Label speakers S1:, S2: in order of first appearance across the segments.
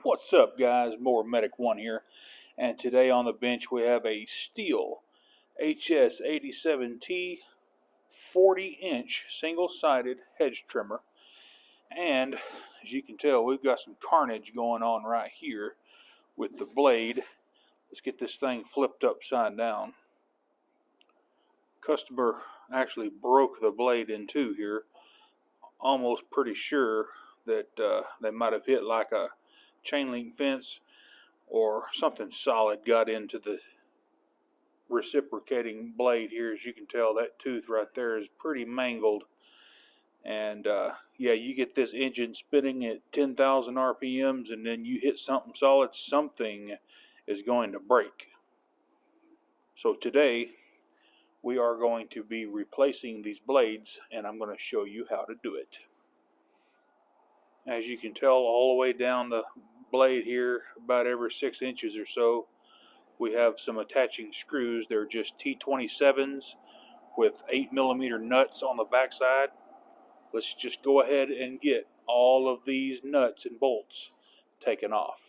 S1: What's up, guys? More Medic 1 here, and today on the bench we have a Steel HS87T 40-inch single-sided hedge trimmer, and as you can tell, we've got some carnage going on right here with the blade. Let's get this thing flipped upside down. Customer actually broke the blade in two here. Almost pretty sure that they might have hit like a chain link fence or something solid got into the reciprocating blade here. As you can tell, that tooth right there is pretty mangled, and yeah, you get this engine spinning at 10,000 RPMs and then you hit something solid, something is going to break. So today we are going to be replacing these blades, and I'm going to show you how to do it. As you can tell, all the way down the blade here, about every 6 inches or so, we have some attaching screws. They're just T27s with 8mm nuts on the backside. Let's just go ahead and get all of these nuts and bolts taken off.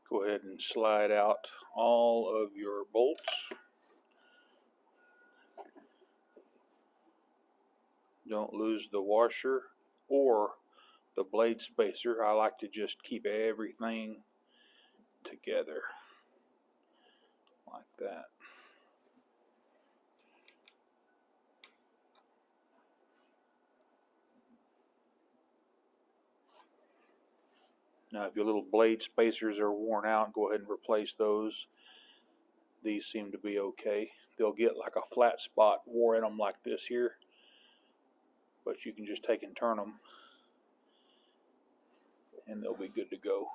S1: Go ahead and slide out all of your bolts. Don't lose the washer or the blade spacer. I like to just keep everything together like that. Now, if your little blade spacers are worn out, go ahead and replace those. These seem to be okay. They'll get like a flat spot wore in them like this here, but you can just take and turn them and they'll be good to go.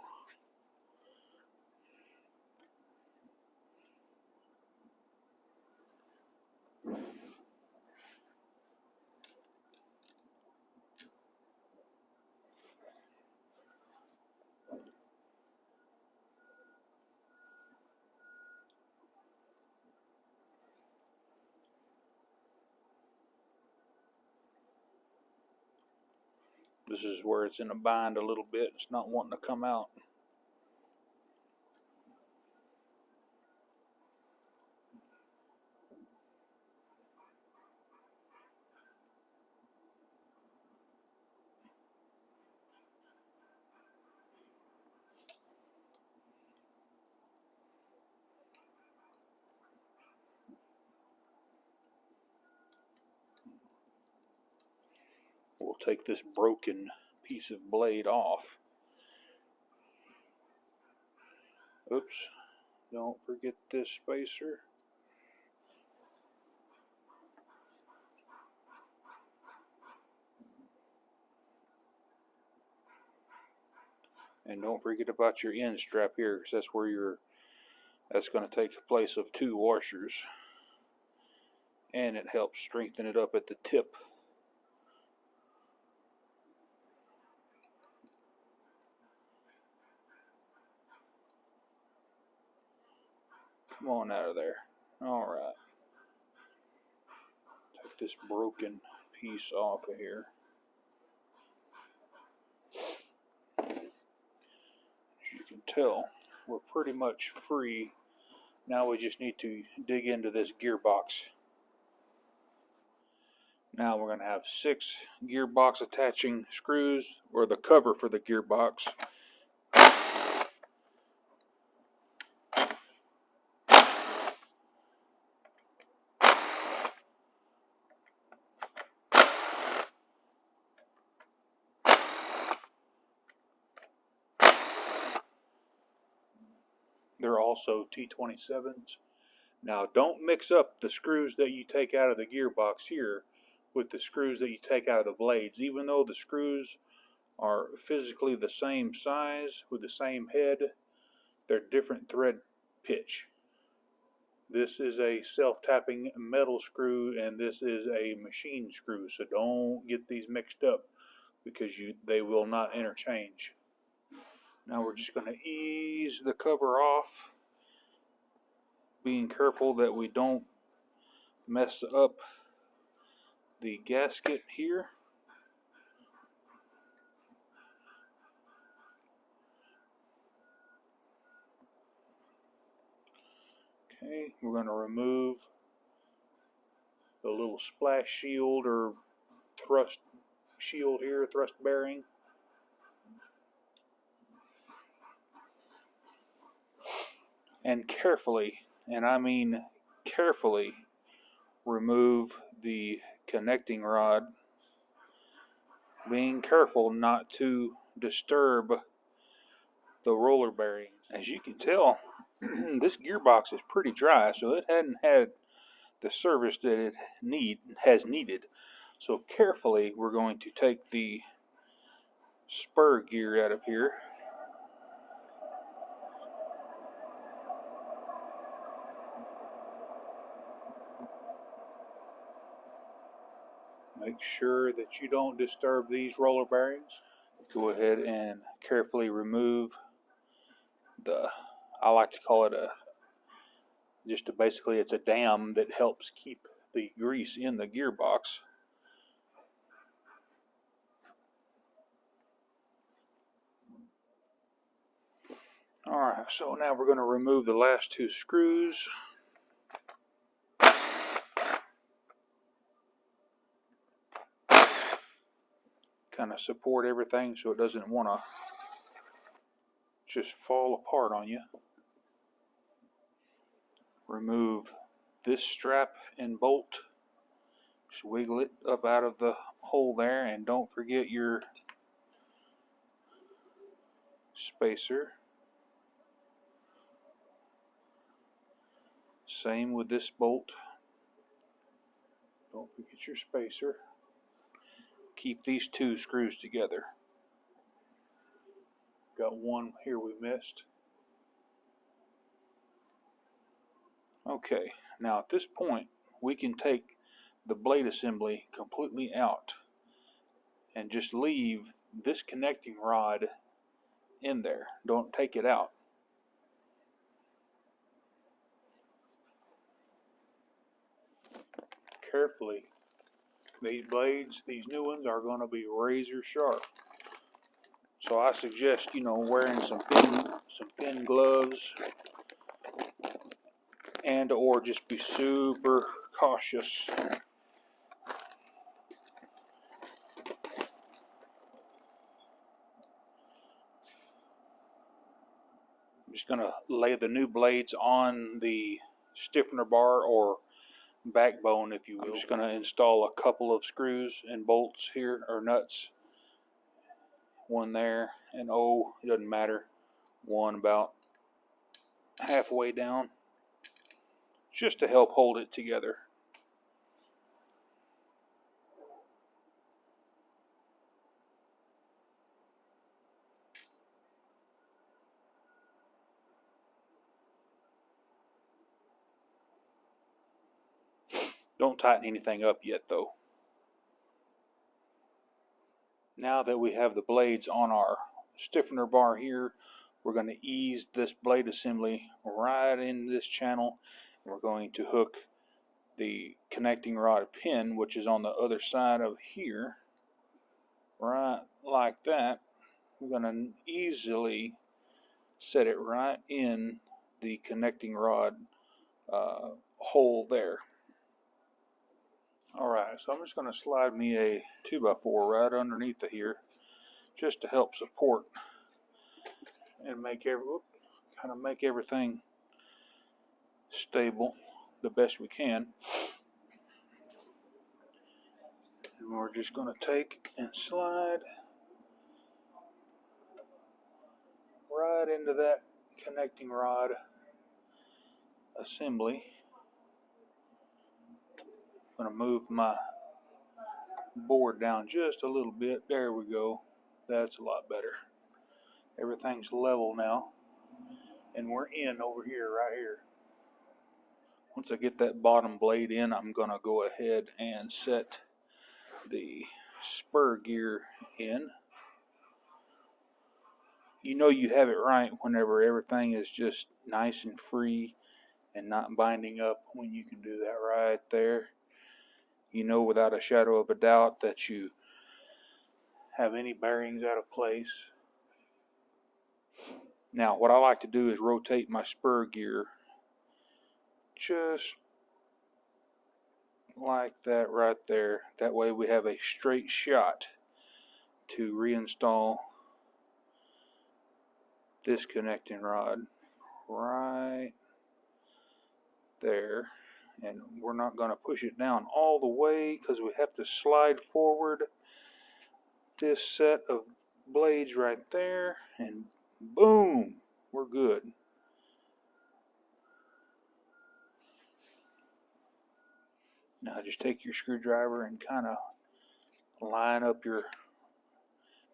S1: This is where it's in a bind a little bit. It's not wanting to come out. We'll take this broken piece of blade off. Oops, don't forget this spacer. And don't forget about your end strap here, because that's where that's going to take the place of two washers. And it helps strengthen it up at the tip. Come on out of there. Alright. Take this broken piece off of here. As you can tell, we're pretty much free. Now we just need to dig into this gearbox. Now we're going to have 6 gearbox attaching screws, or the cover for the gearbox. They're also T27s. Now don't mix up the screws that you take out of the gearbox here with the screws that you take out of the blades. Even though the screws are physically the same size with the same head, they're different thread pitch. This is a self-tapping metal screw and this is a machine screw, so don't get these mixed up because they will not interchange. Now we're just going to ease the cover off, being careful that we don't mess up the gasket here. Okay, we're going to remove the little splash shield or thrust shield here, thrust bearing. And carefully, and I mean carefully, remove the connecting rod, being careful not to disturb the roller bearings. As you can tell, this gearbox is pretty dry, so it hadn't had the service that it has needed. So carefully we're going to take the spur gear out of here. Make sure that you don't disturb these roller bearings. Go ahead and carefully remove the, I like to call it basically it's a dam that helps keep the grease in the gearbox. Alright, so now we're going to remove the last two screws. Kind of support everything so it doesn't want to just fall apart on you. Remove this strap and bolt. Just wiggle it up out of the hole there, and don't forget your spacer. Same with this bolt. Don't forget your spacer. Keep these two screws together. Got one here we missed. Okay, now at this point we can take the blade assembly completely out and just leave this connecting rod in there. Don't take it out. Carefully. These blades, these new ones, are going to be razor sharp. So I suggest, wearing some thin gloves and or just be super cautious. I'm just going to lay the new blades on the stiffener bar or backbone, if you will. I'm just going to install a couple of screws and bolts here, or nuts. One there, and it doesn't matter, one about halfway down, just to help hold it together. Don't tighten anything up yet though. Now that we have the blades on our stiffener bar here, we're going to ease this blade assembly right in this channel. We're going to hook the connecting rod pin, which is on the other side of here, right like that. We're going to easily set it right in the connecting rod hole there. Alright, so I'm just going to slide me a 2x4 right underneath it here, just to help support and make everything stable the best we can. And we're just going to take and slide right into that connecting rod assembly. I'm gonna move my board down just a little bit. There we go. That's a lot better. Everything's level now, and we're in over here, right here. Once I get that bottom blade in, I'm gonna go ahead and set the spur gear in. You know you have it right whenever everything is just nice and free and not binding up, when you can do that right there. You know without a shadow of a doubt that you have any bearings out of place. Now what I like to do is rotate my spur gear just like that right there. That way we have a straight shot to reinstall this connecting rod right there. And we're not going to push it down all the way because we have to slide forward this set of blades right there, and boom, we're good. Now just take your screwdriver and kind of line up your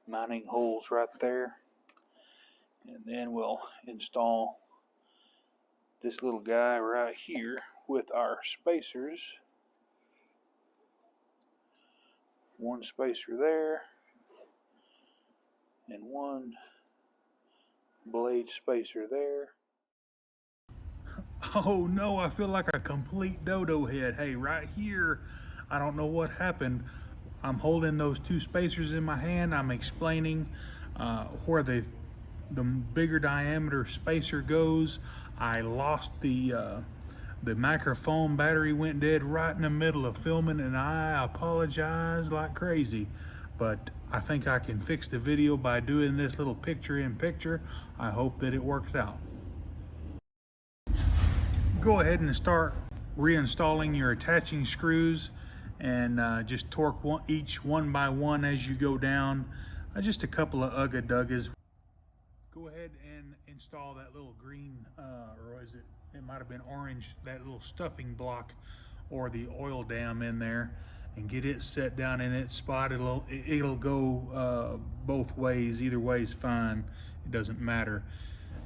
S1: mounting holes right there, and then we'll install this little guy right here with our spacers. One spacer there and one blade spacer there.
S2: Oh no, I feel like a complete dodo head. Hey, right here, I don't know what happened. I'm holding those two spacers in my hand. I'm explaining where the bigger diameter spacer goes. I lost the microphone battery, went dead right in the middle of filming, and I apologize like crazy. But I think I can fix the video by doing this little picture-in-picture. I hope that it works out. Go ahead and start reinstalling your attaching screws, and just torque each one by one as you go down. Just a couple of ugga-duggas. Go ahead and install that little green, or is it might have been orange, that little stuffing block or the oil dam in there, and get it set down in its spot. It'll go both ways. Either way is fine. It doesn't matter.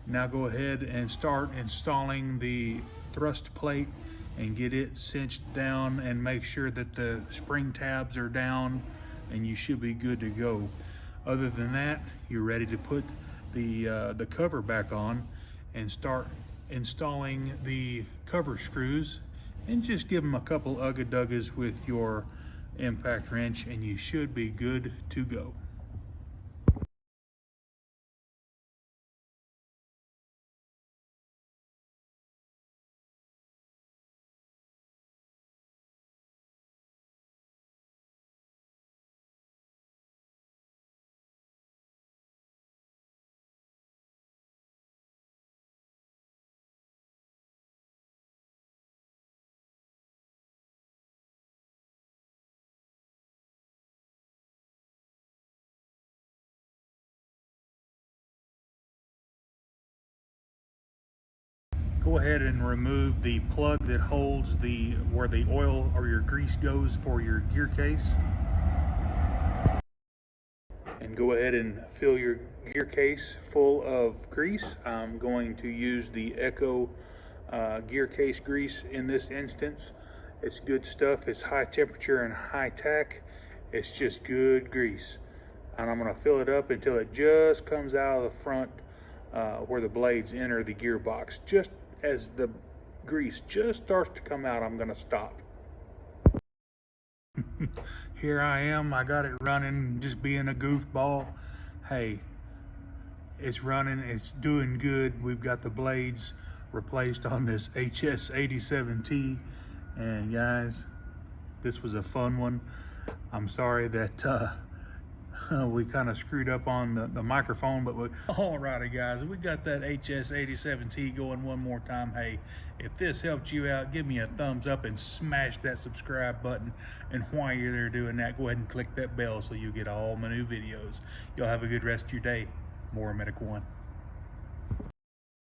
S2: Now go ahead and start installing the thrust plate and get it cinched down, and make sure that the spring tabs are down, and you should be good to go. Other than that, you're ready to put the cover back on and start installing the cover screws, and just give them a couple ugga-duggas with your impact wrench, and you should be good to go. Go ahead and remove the plug that holds where the oil or your grease goes for your gear case. And go ahead and fill your gear case full of grease. I'm going to use the Echo gear case grease in this instance. It's good stuff. It's high temperature and high tack. It's just good grease. And I'm going to fill it up until it just comes out of the front where the blades enter the gearbox. Just as the grease just starts to come out, I'm going to stop. Here I am. I got it running, just being a goofball. Hey, it's running. It's doing good. We've got the blades replaced on this HS87T. And guys, this was a fun one. I'm sorry that we kind of screwed up on the microphone, but alrighty guys, we got that HS87T going one more time. Hey, if this helped you out, give me a thumbs up and smash that subscribe button. And while you're there doing that, go ahead and click that bell so you get all my new videos. Y'all have a good rest of your day. More Medical One.